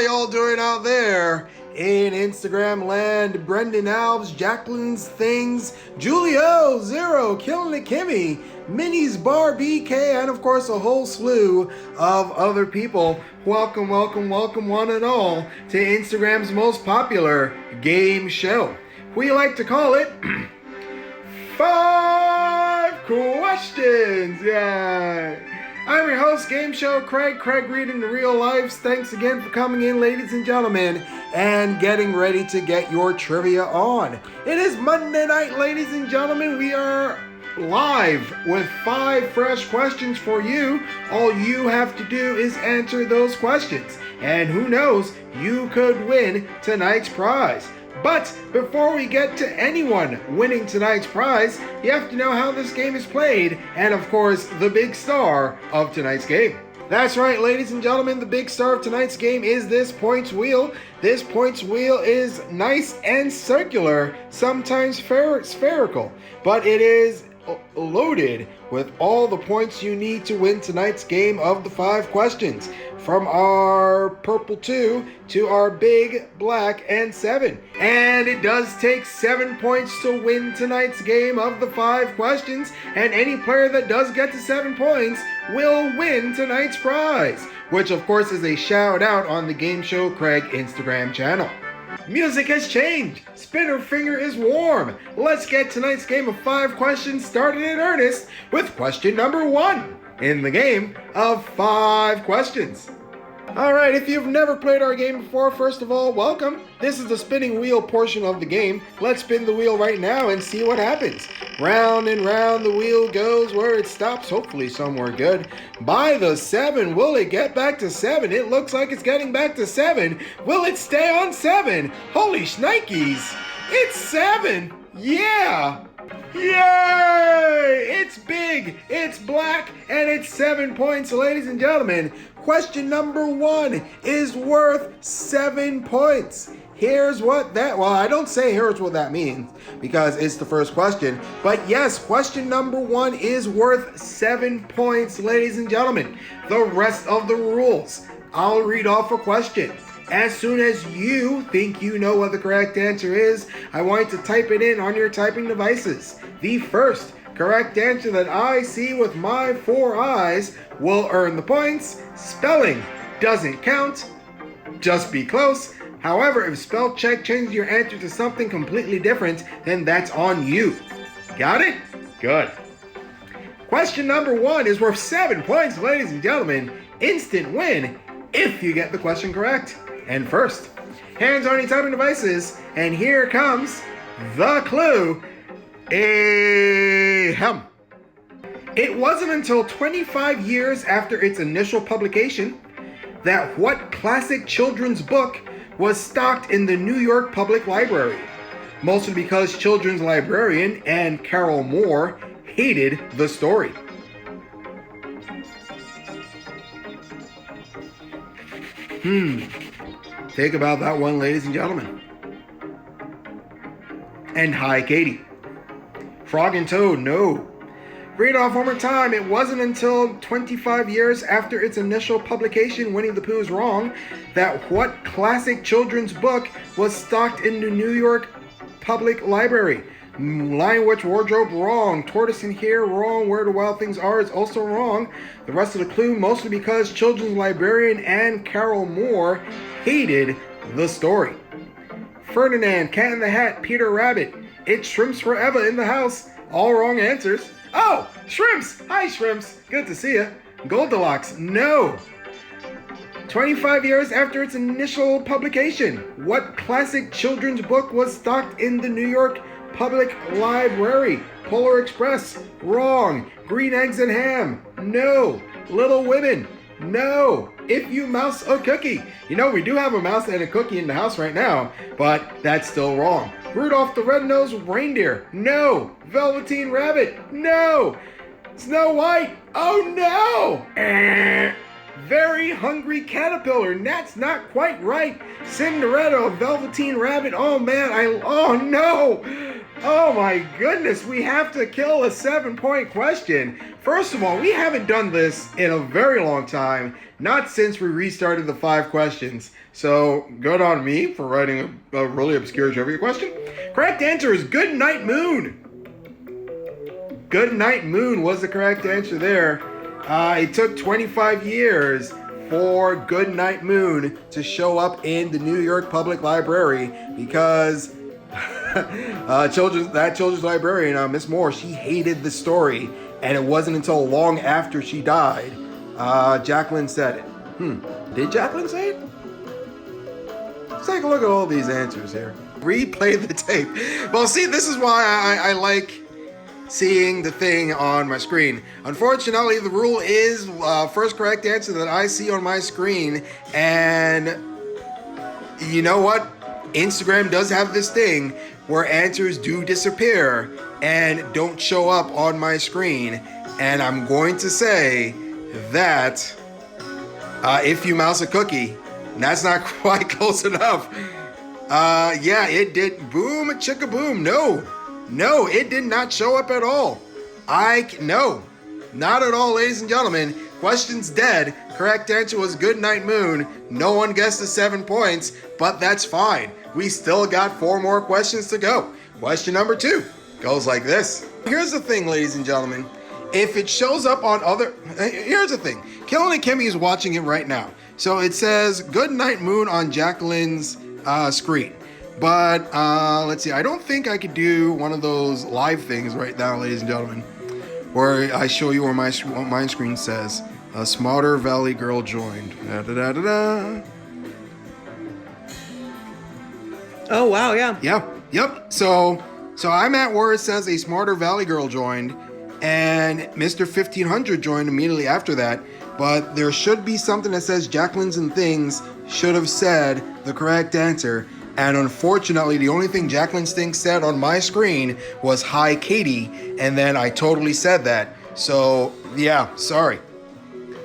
y'all doing out there in Instagram land? Brendan Alves, Jacqueline's Things, Julio, Zero, Killing It Kimmy, Minnie's Bar BK, and of course a whole slew of other people. Welcome, welcome, welcome one and all to Instagram's most popular game show. We like to call it 5 Questions. Yeah. I'm your host, Game Show Craig Reid in the real lives. Thanks again for coming in, ladies and gentlemen, and getting ready to get your trivia on. It is Monday night, ladies and gentlemen. We are live with 5 fresh questions for you. All you have to do is answer those questions. And who knows, you could win tonight's prize. But before we get to anyone winning tonight's prize, you have to know how this game is played, and of course, the big star of tonight's game. That's right, ladies and gentlemen, the big star of tonight's game is this points wheel. This points wheel is nice and circular, sometimes spherical, but it is loaded with all the points you need to win tonight's game of the 5 questions. From our purple 2 to our big black and 7. And it does take 7 points to win tonight's game of the 5 questions. And any player that does get to 7 points will win tonight's prize, which of course is a shout out on the Game Show Craig Instagram channel. Music has changed. Spinner finger is warm. Let's get tonight's game of 5 questions started in earnest with question number 1 in the game of 5 questions. Alright, if you've never played our game before, first of all, welcome. This is the spinning wheel portion of the game. Let's spin the wheel right now and see what happens. Round and round the wheel goes where it stops, hopefully somewhere good. By the 7, will it get back to 7? It looks like it's getting back to 7. Will it stay on 7? Holy shnikes! It's 7! Yeah! Yay! It's big, it's black, and it's 7 points, ladies and gentlemen. Question number 1 is worth 7 points. Here's what that, well, I don't say here's what that means because it's the first question. But yes, question number 1 is worth 7 points, ladies and gentlemen. The rest of the rules, I'll read off a question. As soon as you think you know what the correct answer is, I want you to type it in on your typing devices. The first correct answer that I see with my 4 eyes will earn the points. Spelling doesn't count. Just be close. However, if spell check changes your answer to something completely different, then that's on you. Got it? Good. Question number 1 is worth 7 points, ladies and gentlemen. Instant win if you get the question correct. And first, hands on your typing devices, and here comes the clue. Ahem. It wasn't until 25 years after its initial publication that what classic children's book was stocked in the New York Public Library, mostly because children's librarian Anne Carroll Moore hated the story. Think about that one, ladies and gentlemen. And hi, Katie. Frog and Toad, no. Read off one more time. It wasn't until 25 years after its initial publication, Winnie the Pooh is wrong, that what classic children's book was stocked in the New York Public Library. Lion Witch Wardrobe, wrong. Tortoise and Hare, wrong. Where the Wild Things Are is also wrong. The rest of the clue, mostly because children's librarian Anne Carroll Moore hated the story. Ferdinand, Cat in the Hat, Peter Rabbit, It's Shrimps Forever in the House, all wrong answers. Oh, Shrimps! Hi, Shrimps. Good to see you. Goldilocks, no. 25 years after its initial publication, what classic children's book was stocked in the New York Public Library? Polar Express, wrong. Green Eggs and Ham, no. Little Women, no. If You Mouse a Cookie. You know, we do have a mouse and a cookie in the house right now, but that's still wrong. Rudolph the Red-Nosed Reindeer, no. Velveteen Rabbit, no. Snow White, oh no. Very Hungry Caterpillar, that's not quite right. Cinderella, Velveteen Rabbit, oh man, oh no. Oh my goodness, we have to kill a 7-point question. First of all, we haven't done this in a very long time, not since we restarted the 5 questions. So, good on me for writing a really obscure trivia question. Correct answer is Good Night Moon. Good Night Moon was the correct answer there. It took 25 years for Good Night Moon to show up in the New York Public Library because children's librarian, Miss Moore, she hated the story, and it wasn't until long after she died, Jacqueline said it. Did Jacqueline say it? Let's take a look at all these answers here. Replay the tape. Well, see, this is why I like seeing the thing on my screen. Unfortunately, the rule is first correct answer that I see on my screen, and you know what? Instagram does have this thing where answers do disappear and don't show up on my screen, and I'm going to say that if you mouse a cookie, that's not quite close enough. Yeah, it did. Boom, chicka boom. No, it did not show up at all. No, not at all, ladies and gentlemen. Question's dead. Correct answer was Good Night Moon. No one guessed the 7 points, but that's fine. We still got 4 more questions to go. Question number 2 goes like this. Here's the thing, ladies and gentlemen. If it shows up on here's the thing. Kellen and Kimmy is watching it right now. So it says Good Night Moon on Jacqueline's screen. But let's see. I don't think I could do one of those live things right now, ladies and gentlemen, where I show you what my screen says. A Smarter Valley girl joined. Da, da, da, da, da. Oh, wow, yeah. Yep. So I'm at where it says a Smarter Valley girl joined, and Mr. 1500 joined immediately after that. But there should be something that says Jacqueline's and Things should have said the correct answer. And unfortunately, the only thing Jacqueline Stinks said on my screen was "Hi, Katie," and then I totally said that. So, yeah, sorry.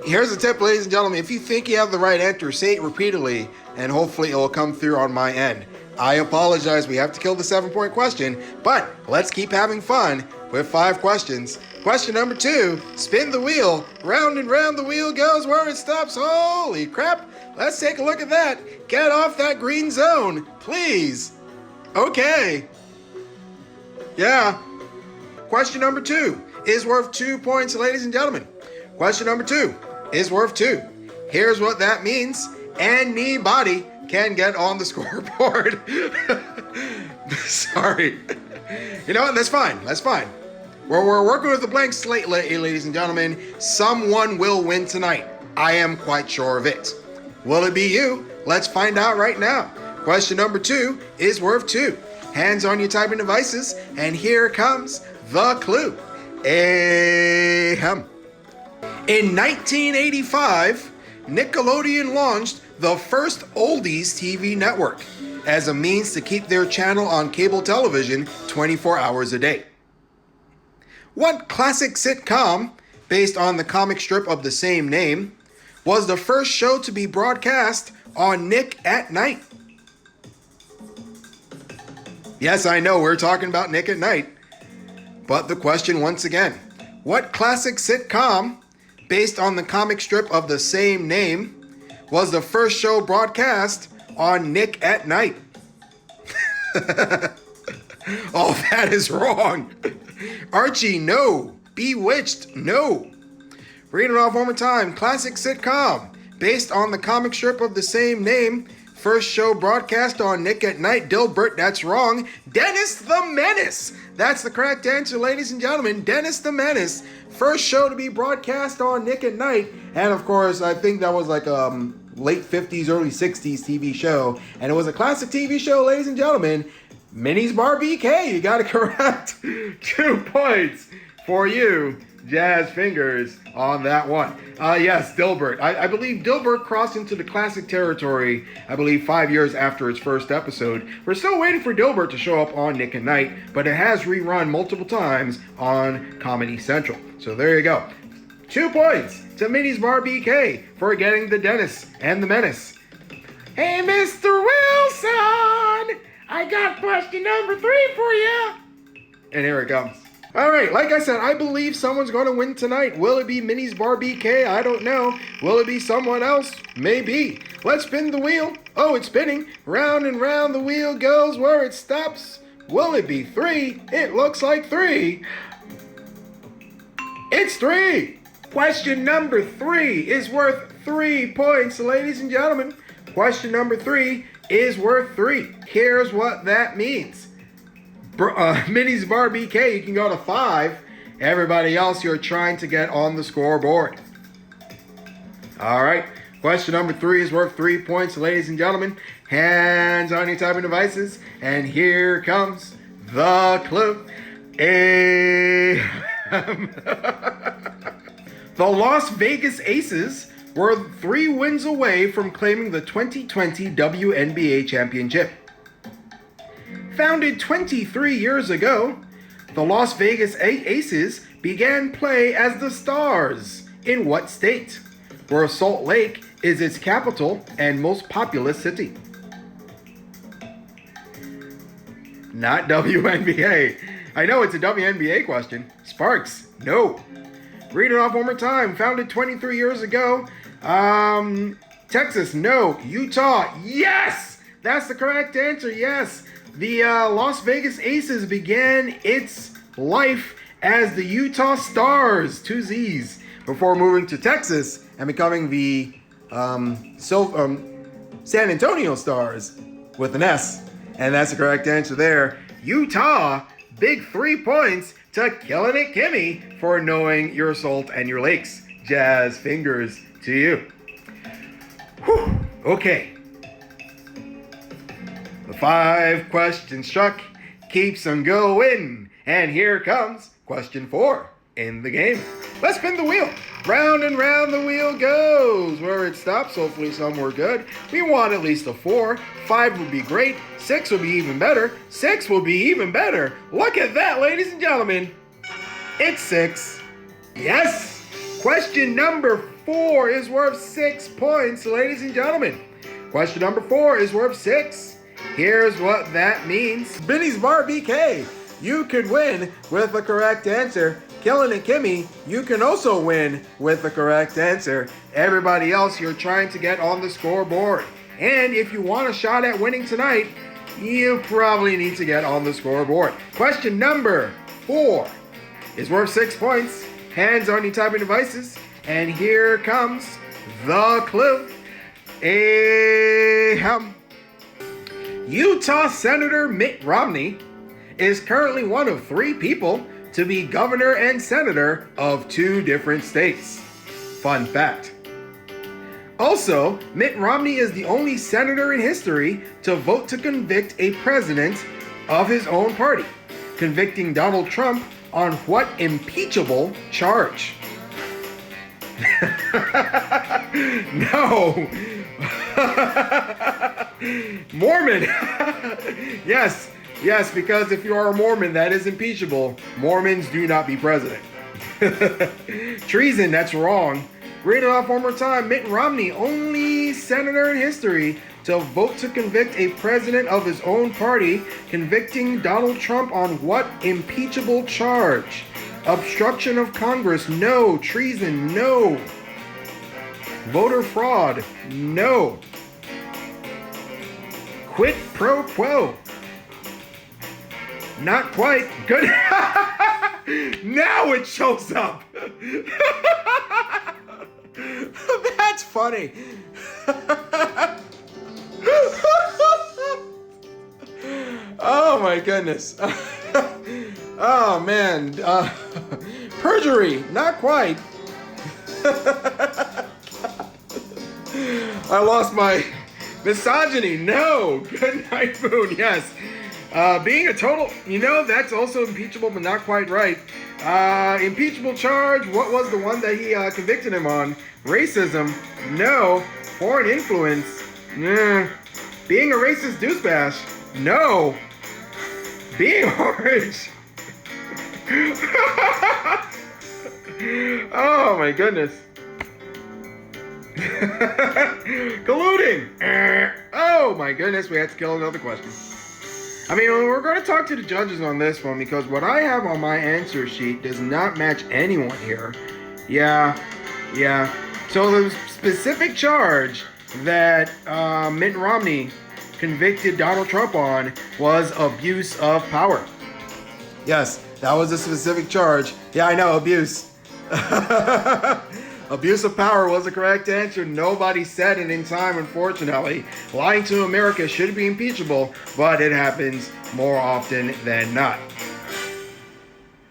Here's a tip, ladies and gentlemen. If you think you have the right answer, say it repeatedly, and hopefully it will come through on my end. I apologize, we have to kill the 7-point question, but let's keep having fun with 5 questions. Question number 2, spin the wheel. Round and round the wheel goes where it stops. Holy crap. Let's take a look at that. Get off that green zone, please. Okay. Yeah. Question number 2 is worth 2 points, ladies and gentlemen. Question number 2 is worth 2. Here's what that means. Anybody can get on the scoreboard. Sorry. You know what? That's fine. We're working with a blank slate, ladies and gentlemen. Someone will win tonight. I am quite sure of it. Will it be you? Let's find out right now. Question number 2 is worth 2. Hands on your typing devices, and here comes the clue. Ahem. In 1985, Nickelodeon launched the first oldies TV network as a means to keep their channel on cable television 24 hours a day. What classic sitcom, based on the comic strip of the same name, was the first show to be broadcast on Nick at Night? Yes, I know, we're talking about Nick at Night. But the question once again, what classic sitcom, based on the comic strip of the same name, was the first show broadcast on Nick at Night? Oh, that is wrong. Archie, no. Bewitched, no. Read it off one more time. Classic sitcom, based on the comic strip of the same name, first show broadcast on Nick at Night. Dilbert, that's wrong. Dennis the Menace. That's the correct answer, ladies and gentlemen. Dennis the Menace. First show to be broadcast on Nick at Night. And of course, I think that was like late 50s, early 60s TV show. And it was a classic TV show, ladies and gentlemen. Minnie's Bar BK. You got it correct. 2 points for you, Jazz Fingers, on that one. Yes, Dilbert. I believe Dilbert crossed into the classic territory, 5 years after its first episode. We're still waiting for Dilbert to show up on Nick at Night, but it has rerun multiple times on Comedy Central. So there you go. 2 points to Minnie's Bar BK for getting the Dennis and the Menace. Hey, Mr. Wilson! I got question number 3 for you. And here it comes. All right, like I said, I believe someone's going to win tonight. Will it be Minnie's Bar BK? I don't know. Will it be someone else? Maybe. Let's spin the wheel. Oh, it's spinning. Round and round the wheel goes where it stops. Will it be 3? It looks like 3. It's 3. Question number 3 is worth 3 points, ladies and gentlemen. Question number 3 is worth 3. Here's what that means. Minnie's Bar BK, you can go to 5. Everybody else, you're trying to get on the scoreboard. All right. Question number 3 is worth 3 points, ladies and gentlemen. Hands on your typing devices. And here comes the clue. The Las Vegas Aces were 3 wins away from claiming the 2020 WNBA championship. Founded 23 years ago, the Las Vegas Aces began play as the Stars in what state? Where Salt Lake is its capital and most populous city. Not WNBA. I know it's a WNBA question. Sparks, no. Read it off one more time. Founded 23 years ago. Texas, no. Utah, yes! That's the correct answer, yes. The Las Vegas Aces began its life as the Utah Stars, 2 Z's, before moving to Texas and becoming the San Antonio Stars with an S. And that's the correct answer there. Utah, big 3 points to Killing It Kimmy for knowing your salt and your lakes. Jazz fingers to you. Whew. Okay. The 5 question struck keeps on going. And here comes question 4 in the game. Let's spin the wheel. Round and round the wheel goes. Where it stops, hopefully somewhere good. We want at least a 4. 5 would be great. 6 would be even better. 6 will be even better. Look at that, ladies and gentlemen. It's 6. Yes. Question number 4 is worth 6 points, ladies and gentlemen. Question number 4 is worth 6. Here's what that means. Minnie's Bar BK, you could win with the correct answer. Killing It Kimmy, you can also win with the correct answer. Everybody else, you're trying to get on the scoreboard. And if you want a shot at winning tonight, you probably need to get on the scoreboard. Question number 4 is worth 6 points. Hands on your typing devices. And here comes the clue. Utah Senator Mitt Romney is currently one of 3 people to be governor and senator of 2 different states. Fun fact. Also, Mitt Romney is the only senator in history to vote to convict a president of his own party, convicting Donald Trump on what impeachable charge? No. Mormon. Yes, because if you are a Mormon, that is impeachable. Mormons do not be president. Treason, that's wrong. Read it off one more time. Mitt Romney, only senator in history to vote to convict a president of his own party, convicting Donald Trump on what impeachable charge? Obstruction of Congress, no. Treason, no. Voter fraud, no. Quid pro quo. Not quite. Good. Now it shows up. That's funny. Oh my goodness. Oh man. Perjury. Not quite. I lost my misogyny. No. Good night, Moon. Yes. Being a total, that's also impeachable, but not quite right. Impeachable charge. What was the one that he convicted him on? Racism. No. Foreign influence. Being a racist douchebag. No. Being orange. Oh my goodness. Colluding. Oh my goodness, we had to kill another question. I mean, we're going to talk to the judges on this one because what I have on my answer sheet does not match anyone here. Yeah. So the specific charge that Mitt Romney convicted Donald Trump on was abuse of power. Yes, that was a specific charge. Yeah, I know, abuse. Abuse of power was the correct answer. Nobody said it in time, unfortunately. Lying to America should be impeachable, but it happens more often than not.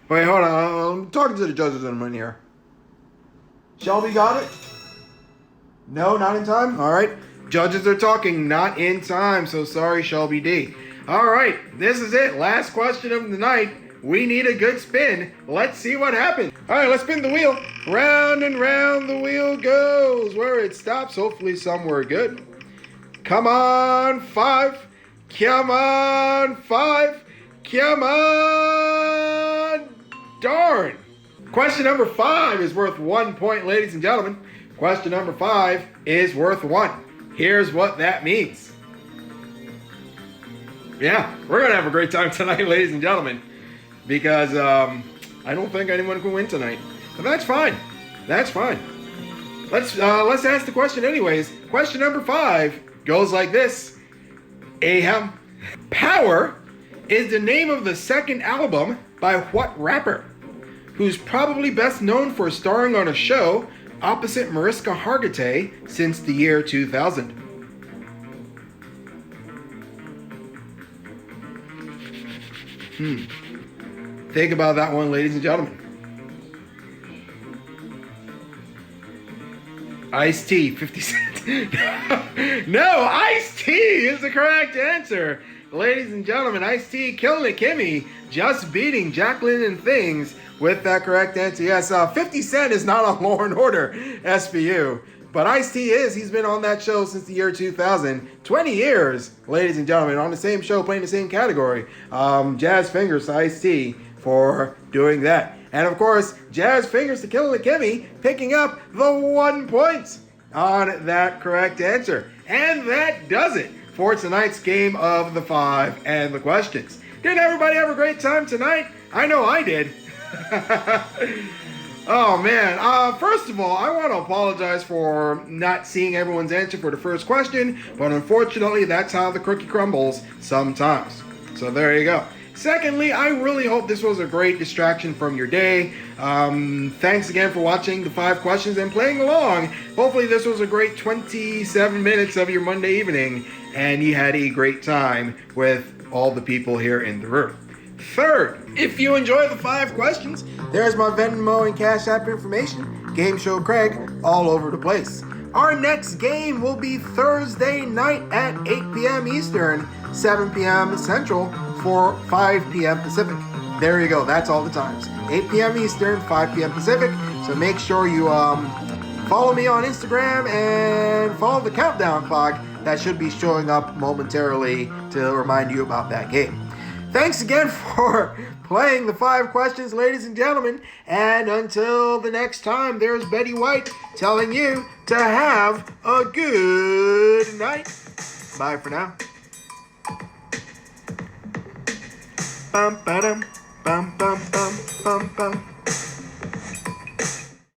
Wait, hold on. I'm talking to the judges in a minute here. Shelby got it? No, not in time? All right. Judges are talking, not in time, so sorry, Shelby D. All right, this is it. Last question of the night. We need a good spin. Let's see what happens. All right, let's spin the wheel. Round and round the wheel goes. Where it stops, hopefully somewhere good. Come on, 5. Come on, 5. Come on. Darn. Question number 5 is worth 1 point, ladies and gentlemen. Question number 5 is worth 1. Here's what that means. Yeah, we're going to have a great time tonight, ladies and gentlemen. Because I don't think anyone can win tonight. But that's fine. That's fine. Let's ask the question anyways. Question number 5 goes like this. Ahem. Power is the name of the second album by what rapper? Who's probably best known for starring on a show opposite Mariska Hargitay since the year 2000. Think about that one, ladies and gentlemen. Ice-T, 50 Cent. No, Ice-T is the correct answer. Ladies and gentlemen, Ice-T killing it, Kimmy, just beating Jacqueline and Things with that correct answer. Yes, 50 Cent is not on Law & Order, SVU. But Ice-T is. He's been on that show since the year 2000. 20 years, ladies and gentlemen, on the same show, playing the same category. Jazz Fingers to Ice-T for doing that. And of course, Jazz Fingers to Killer Kimmy picking up the 1 point on that correct answer. And that does it for tonight's game of the 5 and the questions. Did everybody have a great time tonight? I know I did. Oh man, first of all, I want to apologize for not seeing everyone's answer for the first question, but unfortunately that's how the cookie crumbles sometimes. So there you go. Secondly, I really hope this was a great distraction from your day. Thanks again for watching the 5 questions and playing along. Hopefully this was a great 27 minutes of your Monday evening and you had a great time with all the people here in the room. Third, if you enjoy the 5 questions, there's my Venmo and Cash App information. Game Show Craig all over the place. Our next game will be Thursday night at 8 p.m. Eastern, 7 p.m. Central, 5 p.m. Pacific. There you go. That's all the times. 8 p.m. Eastern, 5 p.m. Pacific. So make sure you follow me on Instagram and follow the countdown clock. That should be showing up momentarily to remind you about that game. Thanks again for playing the 5 questions, ladies and gentlemen. And until the next time, there's Betty White telling you to have a good night. Bye for now. Bum ba dum bum bum bum bum bum.